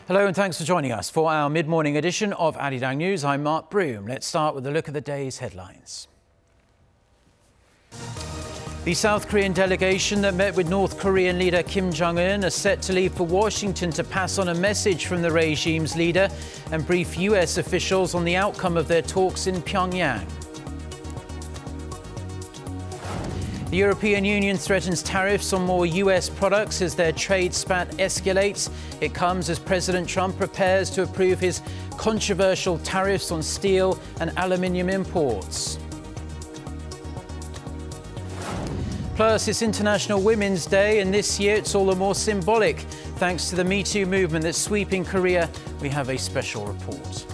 Hello and thanks for joining us for our mid-morning edition of Arirang News. I'm Mark Broom. Let's start with a look at the day's headlines. The South Korean delegation that met with North Korean leader Kim Jong-un are set to leave for Washington to pass on a message from the regime's leader and brief US officials on the outcome of their talks in Pyongyang. The European Union threatens tariffs on more US products as their trade spat escalates. It comes as President Trump prepares to approve his controversial tariffs on steel and aluminium imports. Plus, it's International Women's Day, and this year it's all the more symbolic. Thanks to the MeToo movement that's sweeping Korea, we have a special report.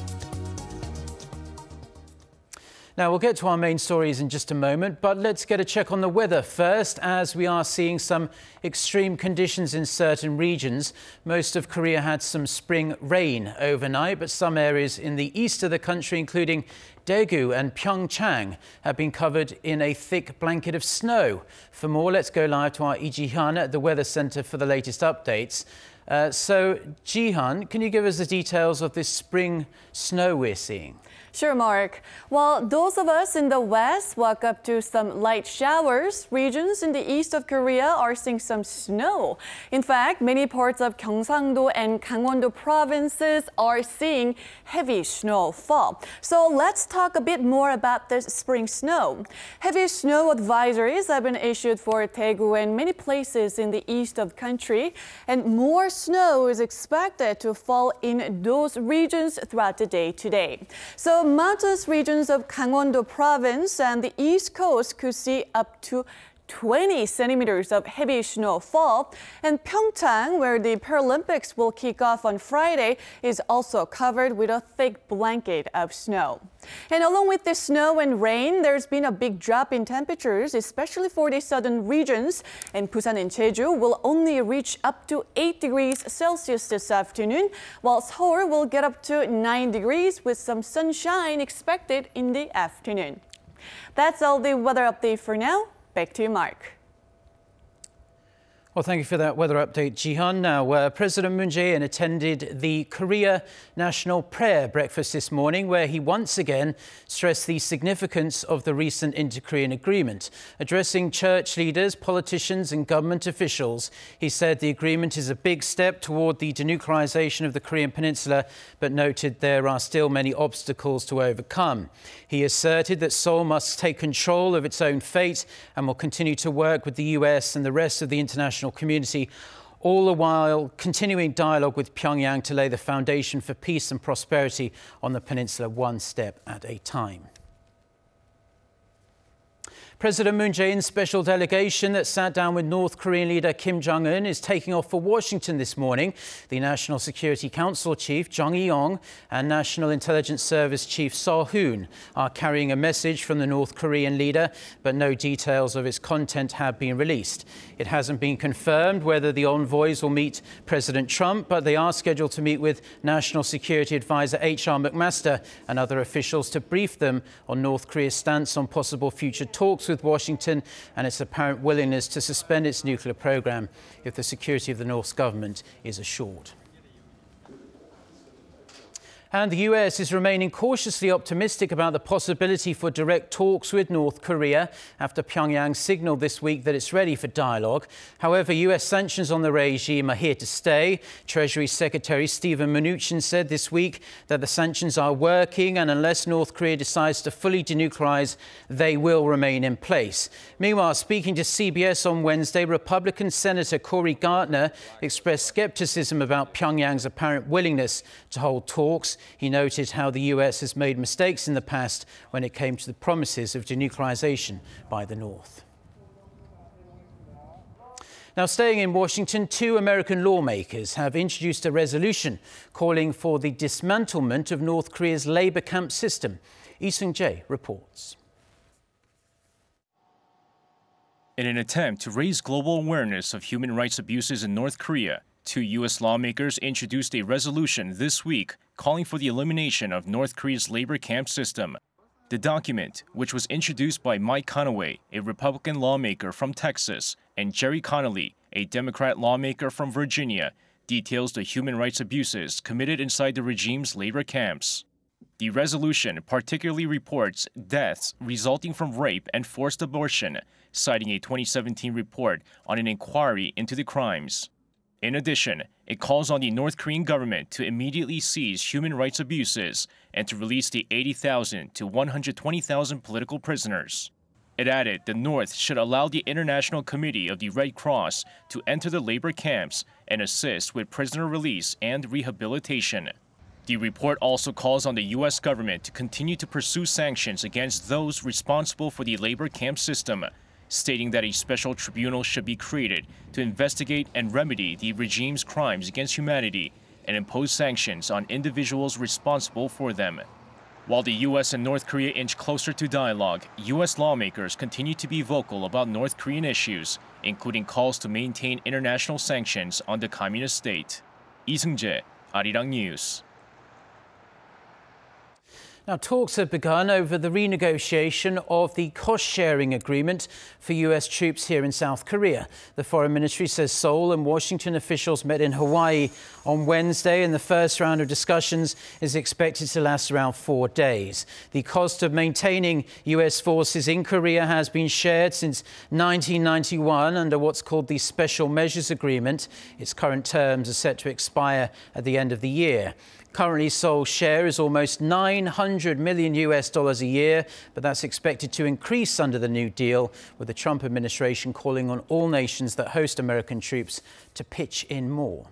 Now, we'll get to our main stories in just a moment, but let's get a check on the weather first, as we are seeing some extreme conditions in certain regions. Most of Korea had some spring rain overnight, but some areas in the east of the country, including Daegu and PyeongChang, have been covered in a thick blanket of snow. For more, let's go live to our Lee Ji-han at the Weather Centre for the latest updates. So, Ji-han, can you give us the details of this spring snow we're seeing? Sure, Mark. Well, those of us in the west woke up to some light showers. Regions in the east of Korea are seeing some snow. In fact, many parts of Gyeongsangdo and Gangwon-do provinces are seeing heavy snowfall. So let's talk a bit more about this spring snow. Heavy snow advisories have been issued for Daegu and many places in the east of the country, and more snow is expected to fall in those regions throughout the day today. So mountainous regions of Gangwon-do province and the east coast could see up to 20 centimeters of heavy snowfall. And PyeongChang, where the Paralympics will kick off on Friday, is also covered with a thick blanket of snow. And along with the snow and rain, there's been a big drop in temperatures, especially for the southern regions. And Busan and Jeju will only reach up to 8 degrees Celsius this afternoon, while Seoul will get up to 9 degrees with some sunshine expected in the afternoon. That's all the weather update for now. Back to you, Mark. Well, thank you for that weather update, Ji-han. Now, President Moon Jae-in attended the Korea National Prayer Breakfast this morning, where he once again stressed the significance of the recent inter-Korean agreement. Addressing church leaders, politicians and government officials, he said the agreement is a big step toward the denuclearization of the Korean peninsula, but noted there are still many obstacles to overcome. He asserted that Seoul must take control of its own fate and will continue to work with the US and the rest of the international community, all the while continuing dialogue with Pyongyang to lay the foundation for peace and prosperity on the peninsula one step at a time. President Moon Jae-in's special delegation that sat down with North Korean leader Kim Jong-un is taking off for Washington this morning. The National Security Council Chief Jung Eui-yong and National Intelligence Service Chief Seo-hoon are carrying a message from the North Korean leader, but no details of its content have been released. It hasn't been confirmed whether the envoys will meet President Trump, but they are scheduled to meet with National Security Advisor H.R. McMaster and other officials to brief them on North Korea's stance on possible future talks with Washington and its apparent willingness to suspend its nuclear program if the security of the North's government is assured. And the US is remaining cautiously optimistic about the possibility for direct talks with North Korea after Pyongyang signaled this week that it's ready for dialogue. However, US sanctions on the regime are here to stay. Treasury Secretary Stephen Mnuchin said this week that the sanctions are working, and unless North Korea decides to fully denuclearize, they will remain in place. Meanwhile, speaking to CBS on Wednesday, Republican Senator Cory Gardner expressed skepticism about Pyongyang's apparent willingness to hold talks. He noted how the US has made mistakes in the past when it came to the promises of denuclearization by the North. Now, staying in Washington, 2 American lawmakers have introduced a resolution calling for the dismantlement of North Korea's labor camp system. Lee Seung-jae reports. In an attempt to raise global awareness of human rights abuses in North Korea, 2 U.S. lawmakers introduced a resolution this week calling for the elimination of North Korea's labor camp system. The document, which was introduced by Mike Conaway, a Republican lawmaker from Texas, and Jerry Connolly, a Democrat lawmaker from Virginia, details the human rights abuses committed inside the regime's labor camps. The resolution particularly reports deaths resulting from rape and forced abortion, citing a 2017 report on an inquiry into the crimes. In addition, it calls on the North Korean government to immediately cease human rights abuses and to release the 80,000 to 120,000 political prisoners. It added the North should allow the International Committee of the Red Cross to enter the labor camps and assist with prisoner release and rehabilitation. The report also calls on the U.S. government to continue to pursue sanctions against those responsible for the labor camp system, stating that a special tribunal should be created to investigate and remedy the regime's crimes against humanity and impose sanctions on individuals responsible for them. While the U.S. and North Korea inch closer to dialogue, U.S. lawmakers continue to be vocal about North Korean issues, including calls to maintain international sanctions on the communist state. Lee Seung-jae, Arirang News. Now, talks have begun over the renegotiation of the cost-sharing agreement for U.S. troops here in South Korea. The Foreign Ministry says Seoul and Washington officials met in Hawaii on Wednesday, and the first round of discussions is expected to last around 4 days. The cost of maintaining U.S. forces in Korea has been shared since 1991 under what's called the Special Measures Agreement. Its current terms are set to expire at the end of the year. Currently, Seoul's share is almost $900 million a year, but that's expected to increase under the new deal, with the Trump administration calling on all nations that host American troops to pitch in more.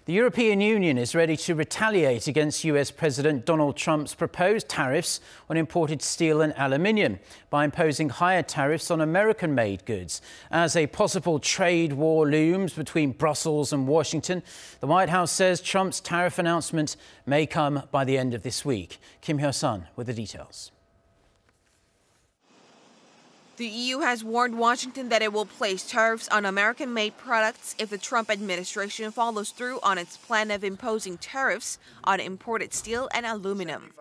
The European Union is ready to retaliate against US President Donald Trump's proposed tariffs on imported steel and aluminium by imposing higher tariffs on American-made goods. As a possible trade war looms between Brussels and Washington, the White House says Trump's tariff announcement may come by the end of this week. Kim Hyo-sun with the details. The EU has warned Washington that it will place tariffs on American-made products if the Trump administration follows through on its plan of imposing tariffs on imported steel and aluminum.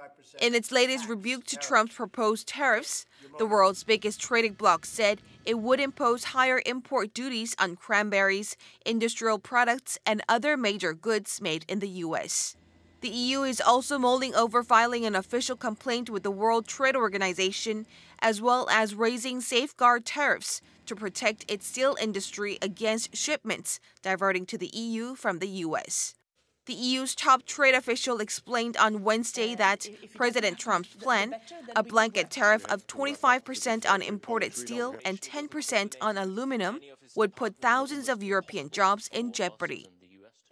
In its latest rebuke to Trump's proposed tariffs, the world's biggest trading bloc said it would impose higher import duties on cranberries, industrial products, and other major goods made in the U.S. The EU is also mulling over filing an official complaint with the World Trade Organization, as well as raising safeguard tariffs to protect its steel industry against shipments diverting to the EU from the U.S. The EU's top trade official explained on Wednesday that President Trump's plan, a blanket tariff of 25% on imported steel and 10% on aluminum, would put thousands of European jobs in jeopardy.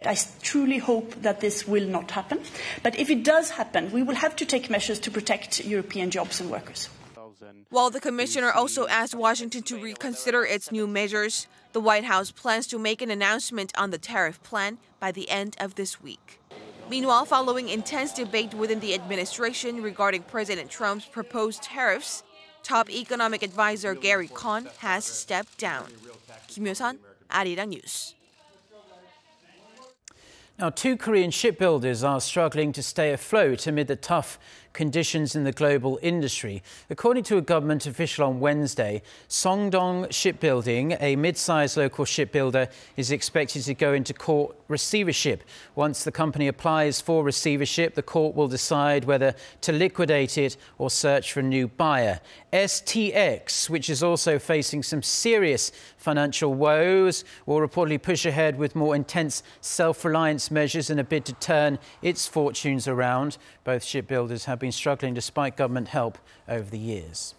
I truly hope that this will not happen. But if it does happen, we will have to take measures to protect European jobs and workers. While the commissioner also asked Washington to reconsider its new measures, the White House plans to make an announcement on the tariff plan by the end of this week. Meanwhile, following intense debate within the administration regarding President Trump's proposed tariffs, top economic advisor Gary Cohn has stepped down. Kim Hyo-sun, Arirang News. Now, 2 Korean shipbuilders are struggling to stay afloat amid the tough conditions in the global industry. According to a government official on Wednesday, Sungdong Shipbuilding, a mid-sized local shipbuilder, is expected to go into court receivership. Once the company applies for receivership, the court will decide whether to liquidate it or search for a new buyer. STX, which is also facing some serious financial woes, will reportedly push ahead with more intense self-reliance measures in a bid to turn its fortunes around. Both shipbuilders have been struggling despite government help over the years.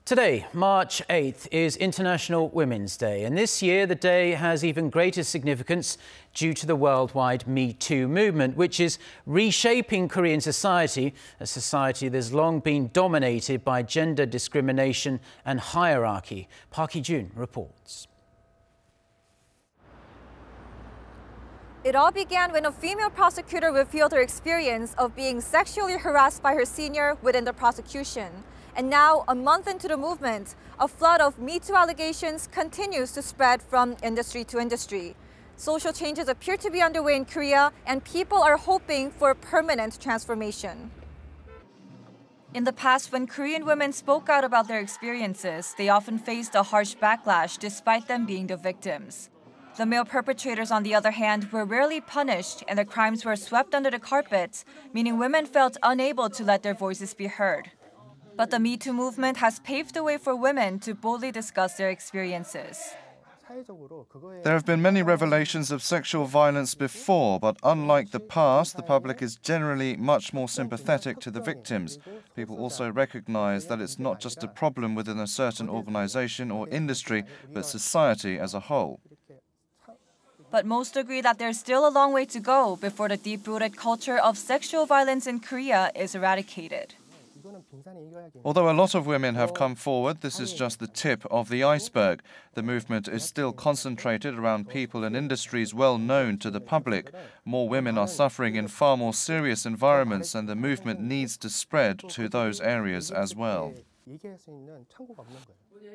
Today, March 8th, is International Women's Day, and this year the day has even greater significance due to the worldwide MeToo movement, which is reshaping Korean society, a society that has long been dominated by gender discrimination and hierarchy. Park Hee-jun reports. It all began when a female prosecutor revealed her experience of being sexually harassed by her senior within the prosecution. And now, a month into the movement, a flood of MeToo allegations continues to spread from industry to industry. Social changes appear to be underway in Korea, and people are hoping for a permanent transformation. In the past, when Korean women spoke out about their experiences, they often faced a harsh backlash despite them being the victims. The male perpetrators, on the other hand, were rarely punished and their crimes were swept under the carpet, meaning women felt unable to let their voices be heard. But the MeToo movement has paved the way for women to boldly discuss their experiences. There have been many revelations of sexual violence before, but unlike the past, the public is generally much more sympathetic to the victims. People also recognize that it's not just a problem within a certain organization or industry, but society as a whole. But most agree that there's still a long way to go before the deep-rooted culture of sexual violence in Korea is eradicated. Although a lot of women have come forward, this is just the tip of the iceberg. The movement is still concentrated around people and industries well known to the public. More women are suffering in far more serious environments, and the movement needs to spread to those areas as well.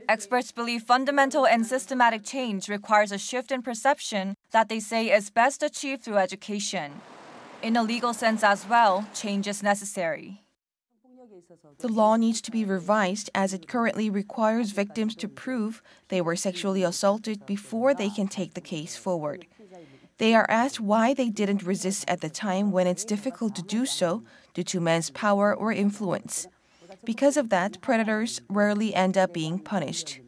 Experts believe fundamental and systematic change requires a shift in perception that they say is best achieved through education. In a legal sense as well, change is necessary. The law needs to be revised as it currently requires victims to prove they were sexually assaulted before they can take the case forward. They are asked why they didn't resist at the time when it's difficult to do so due to men's power or influence. Because of that, predators rarely end up being punished.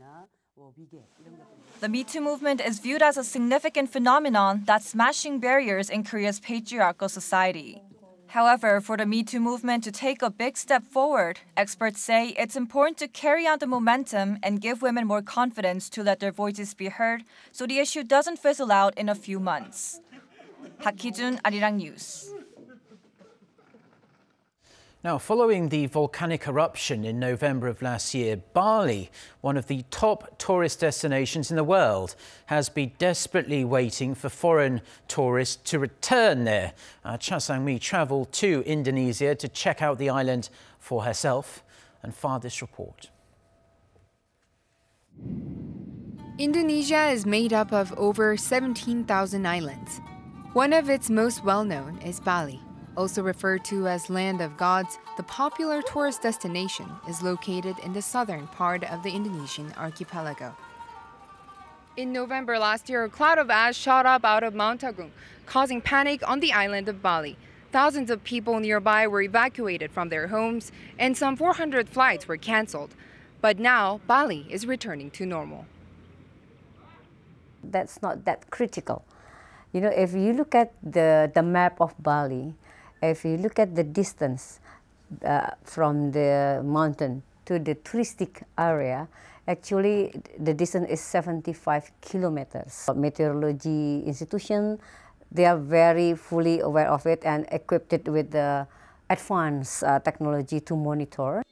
The MeToo movement is viewed as a significant phenomenon that's smashing barriers in Korea's patriarchal society. However, for the MeToo movement to take a big step forward, experts say it's important to carry on the momentum and give women more confidence to let their voices be heard so the issue doesn't fizzle out in a few months. 박희준, Arirang News. Now, following the volcanic eruption in November of last year, Bali, one of the top tourist destinations in the world, has been desperately waiting for foreign tourists to return there. Cha Sang-mi travelled to Indonesia to check out the island for herself and filed this report. Indonesia is made up of over 17,000 islands. One of its most well-known is Bali. Also referred to as Land of Gods, the popular tourist destination is located in the southern part of the Indonesian archipelago. In November last year, a cloud of ash shot up out of Mount Agung, causing panic on the island of Bali. Thousands of people nearby were evacuated from their homes, and some 400 flights were cancelled. But now, Bali is returning to normal. That's not that critical. You know, if you look at the map of Bali, if you look at the distance from the mountain to the touristic area, actually the distance is 75 kilometers. Meteorology institution, they are very fully aware of it and equipped with the advanced technology to monitor.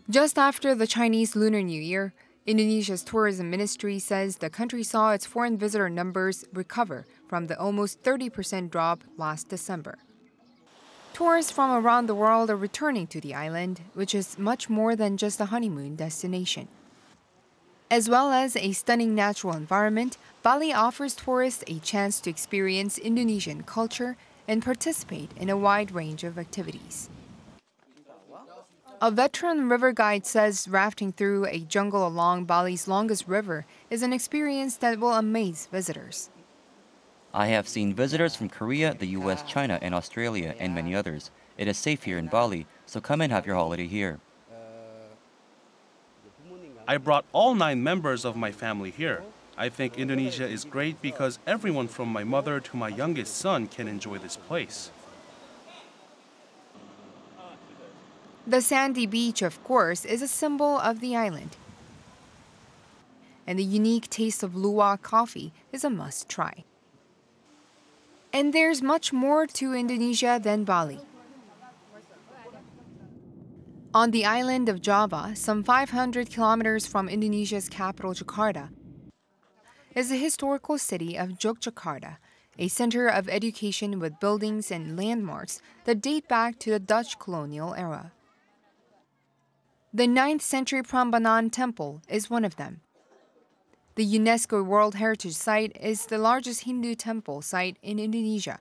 Just after the Chinese Lunar New Year, Indonesia's tourism ministry says the country saw its foreign visitor numbers recover from the almost 30% drop last December. Tourists from around the world are returning to the island, which is much more than just a honeymoon destination. As well as a stunning natural environment, Bali offers tourists a chance to experience Indonesian culture and participate in a wide range of activities. A veteran river guide says rafting through a jungle along Bali's longest river is an experience that will amaze visitors. I have seen visitors from Korea, the US, China, and Australia, and many others. It is safe here in Bali, so come and have your holiday here. I brought all 9 members of my family here. I think Indonesia is great because everyone from my mother to my youngest son can enjoy this place. The sandy beach, of course, is a symbol of the island. And the unique taste of luwak coffee is a must-try. And there's much more to Indonesia than Bali. On the island of Java, some 500 kilometers from Indonesia's capital Jakarta, is the historical city of Yogyakarta, a center of education with buildings and landmarks that date back to the Dutch colonial era. The 9th century Prambanan Temple is one of them. The UNESCO World Heritage Site is the largest Hindu temple site in Indonesia.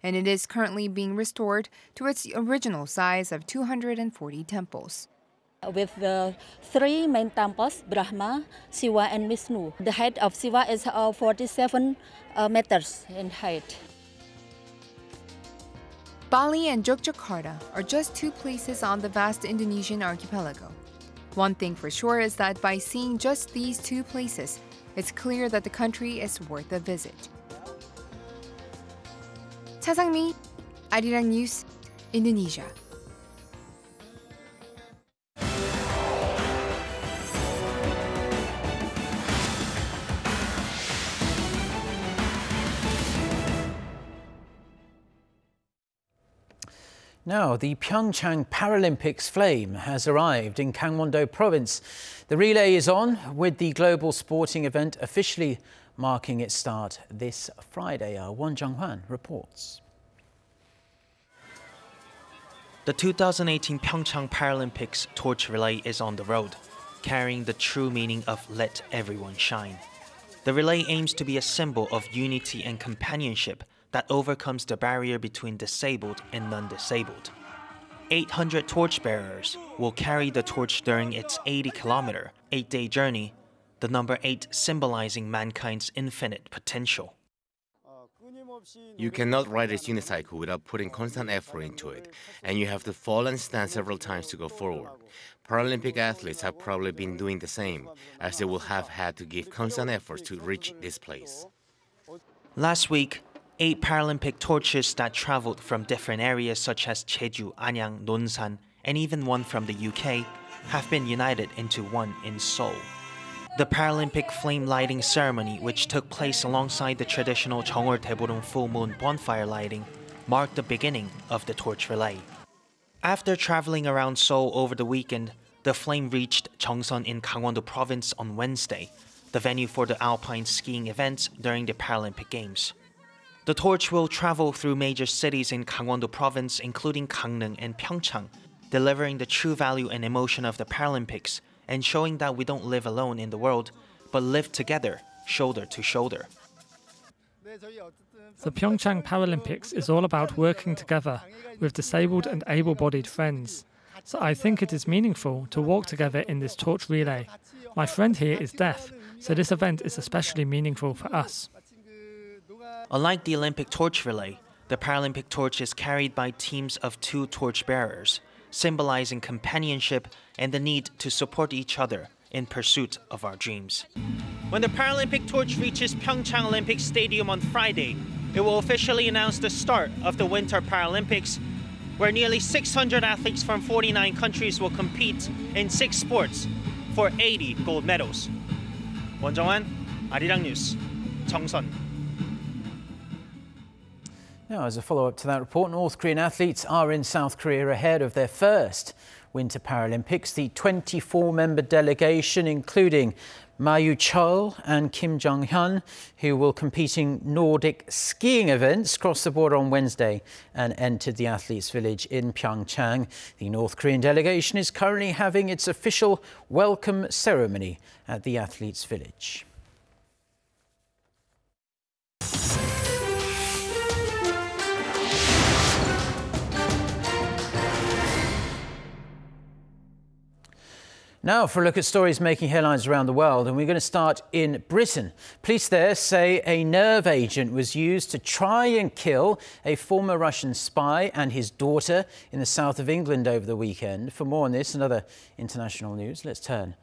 and it is currently being restored to its original size of 240 temples. With the three main temples, Brahma, Shiva and Vishnu. The height of Shiva is 47 meters in height. Bali and Yogyakarta are just two places on the vast Indonesian archipelago. One thing for sure is that by seeing just these two places, it's clear that the country is worth a visit. 차상미, Arirang News, Indonesia. Now, the PyeongChang Paralympics flame has arrived in Gangwon-do province. The relay is on, with the global sporting event officially marking its start this Friday. Won Jung-hwan reports. The 2018 PyeongChang Paralympics torch relay is on the road, carrying the true meaning of let everyone shine. The relay aims to be a symbol of unity and companionship that overcomes the barrier between disabled and non-disabled. 800 torchbearers will carry the torch during its 80-kilometer, 8-day journey, the number 8 symbolizing mankind's infinite potential. You cannot ride this unicycle without putting constant effort into it, and you have to fall and stand several times to go forward. Paralympic athletes have probably been doing the same, as they will have had to give constant efforts to reach this place. Last week, 8 Paralympic torches that traveled from different areas such as Jeju, Anyang, Nonsan, and even one from the UK have been united into one in Seoul. The Paralympic flame lighting ceremony, which took place alongside the traditional Cheongol Daeborong full moon bonfire lighting, marked the beginning of the torch relay. After traveling around Seoul over the weekend, the flame reached Cheongsan in Gangwon-do province on Wednesday, the venue for the alpine skiing events during the Paralympic Games. The torch will travel through major cities in Gangwon-do province, including Gangneung and PyeongChang, delivering the true value and emotion of the Paralympics and showing that we don't live alone in the world, but live together, shoulder to shoulder. The PyeongChang Paralympics is all about working together with disabled and able-bodied friends. So I think it is meaningful to walk together in this torch relay. My friend here is deaf, so this event is especially meaningful for us. Unlike the Olympic torch relay, the Paralympic torch is carried by teams of 2 torchbearers, symbolizing companionship and the need to support each other in pursuit of our dreams. When the Paralympic torch reaches PyeongChang Olympic Stadium on Friday, it will officially announce the start of the Winter Paralympics, where nearly 600 athletes from 49 countries will compete in 6 sports for 80 gold medals. Won Jung-hwan, Arirang News, Cheongsan. Now, as a follow-up to that report, North Korean athletes are in South Korea ahead of their first Winter Paralympics. The 24-member delegation, including Ma Yu-chul and Kim Jong-hyun, who will compete in Nordic skiing events, crossed the border on Wednesday and entered the athletes' village in PyeongChang. The North Korean delegation is currently having its official welcome ceremony at the athletes' village. Now for a look at stories making headlines around the world, and we're going to start in Britain. Police there say a nerve agent was used to try and kill a former Russian spy and his daughter in the south of England over the weekend. For more on this and other international news, let's turn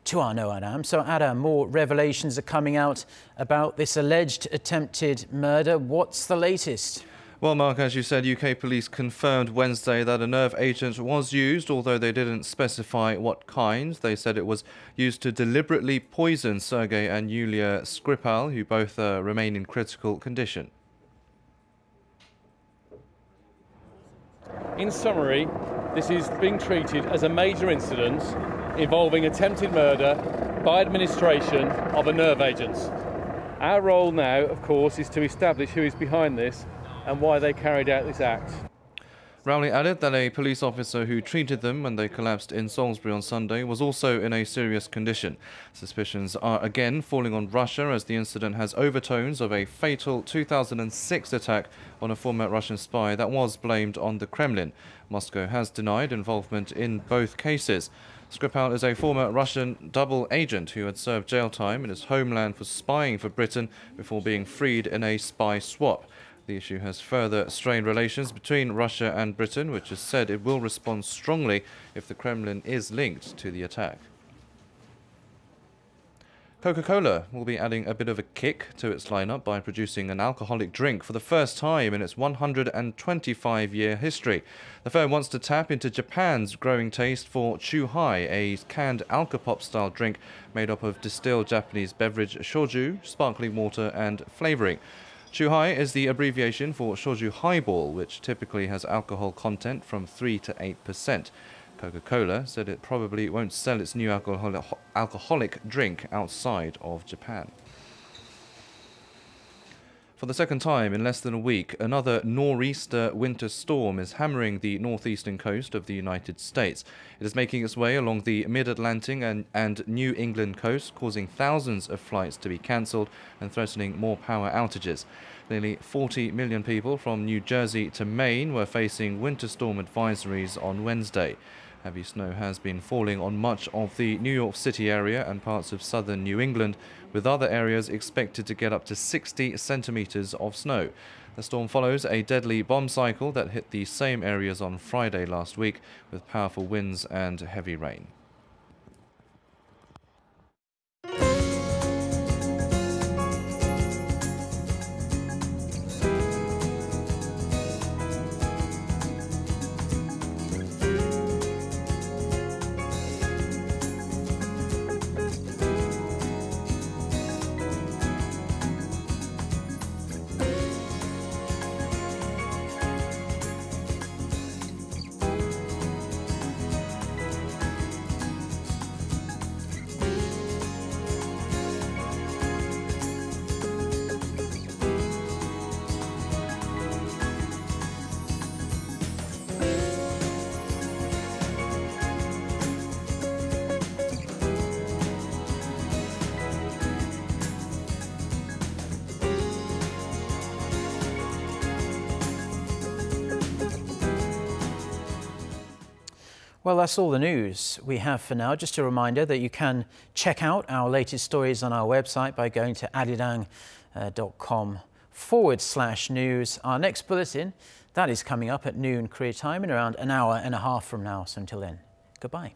to our Adam. So Adam, more revelations are coming out about this alleged attempted murder. What's the latest? Well, Mark, as you said, UK police confirmed Wednesday that a nerve agent was used, although they didn't specify what kind. They said it was used to deliberately poison Sergei and Yulia Skripal, who both remain in critical condition. In summary, this is being treated as a major incident involving attempted murder by administration of a nerve agent. Our role now, of course, is to establish who is behind this and why they carried out this act. Rowley added that a police officer who treated them when they collapsed in Salisbury on Sunday was also in a serious condition. Suspicions are again falling on Russia as the incident has overtones of a fatal 2006 attack on a former Russian spy that was blamed on the Kremlin. Moscow has denied involvement in both cases. Skripal is a former Russian double agent who had served jail time in his homeland for spying for Britain before being freed in a spy swap. The issue has further strained relations between Russia and Britain, which has said it will respond strongly if the Kremlin is linked to the attack. Coca-Cola will be adding a bit of a kick to its lineup by producing an alcoholic drink for the first time in its 125-year history. The firm wants to tap into Japan's growing taste for Chuhai, a canned alcopop-style drink made up of distilled Japanese beverage shoju, sparkling water and flavouring. Chuhai is the abbreviation for shoju highball, which typically has alcohol content from 3 to 8%. Coca-Cola said it probably won't sell its new alcoholic drink outside of Japan. For the second time in less than a week, another nor'easter winter storm is hammering the northeastern coast of the United States. It is making its way along the mid-Atlantic and New England coast, causing thousands of flights to be cancelled and threatening more power outages. Nearly 40 million people from New Jersey to Maine were facing winter storm advisories on Wednesday. Heavy snow has been falling on much of the New York City area and parts of southern New England, with other areas expected to get up to 60 centimeters of snow. The storm follows a deadly bomb cycle that hit the same areas on Friday last week, with powerful winds and heavy rain. Well, that's all the news we have for now. Just a reminder that you can check out our latest stories on our website by going to arirang.com/news. Our next bulletin, that is coming up at noon Korea time in around an hour and a half from now. So until then, goodbye.